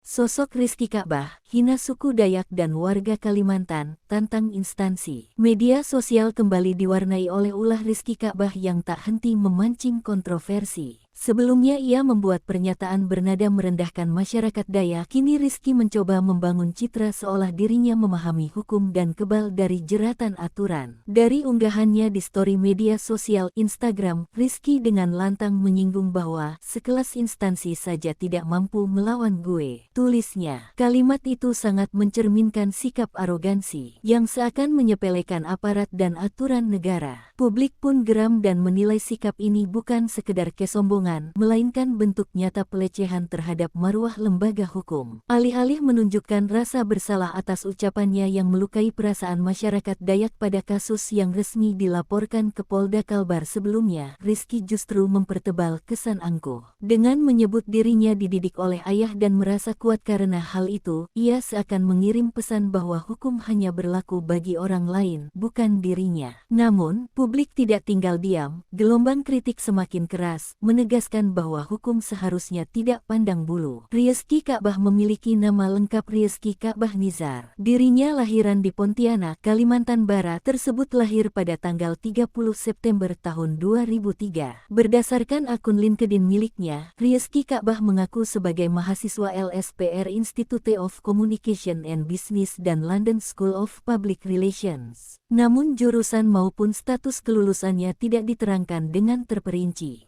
Sosok Rizky Ka'bah, hina suku Dayak dan warga Kalimantan, tantang instansi. Media sosial kembali diwarnai oleh ulah Rizky Ka'bah yang tak henti memancing kontroversi. Sebelumnya ia membuat pernyataan bernada merendahkan masyarakat Dayak. Kini Rizky mencoba membangun citra seolah dirinya memahami hukum dan kebal dari jeratan aturan. Dari unggahannya di story media sosial Instagram, Rizky dengan lantang menyinggung bahwa sekelas instansi saja tidak mampu melawan gue. Tulisnya, kalimat itu sangat mencerminkan sikap arogansi yang seakan menyepelekan aparat dan aturan negara. Publik pun geram dan menilai sikap ini bukan sekedar kesombongan, melainkan bentuk nyata pelecehan terhadap marwah lembaga hukum. Alih-alih menunjukkan rasa bersalah atas ucapannya yang melukai perasaan masyarakat Dayak pada kasus yang resmi dilaporkan ke Polda Kalbar sebelumnya, Rizky justru mempertebal kesan angkuh. Dengan menyebut dirinya dididik oleh ayah dan merasa kuat karena hal itu, ia seakan mengirim pesan bahwa hukum hanya berlaku bagi orang lain, bukan dirinya. Namun, publik tidak tinggal diam, gelombang kritik semakin keras, menegaskan bahwa hukum seharusnya tidak pandang bulu. Rizky Ka'bah memiliki nama lengkap Rizky Ka'bah Nizar. Dirinya lahiran di Pontianak, Kalimantan Barat, tersebut lahir pada tanggal 30 September tahun 2003. Berdasarkan akun LinkedIn miliknya, Rizky Ka'bah mengaku sebagai mahasiswa LSPR Institute of Communication and Business dan London School of Public Relations. Namun jurusan maupun status kelulusannya tidak diterangkan dengan terperinci.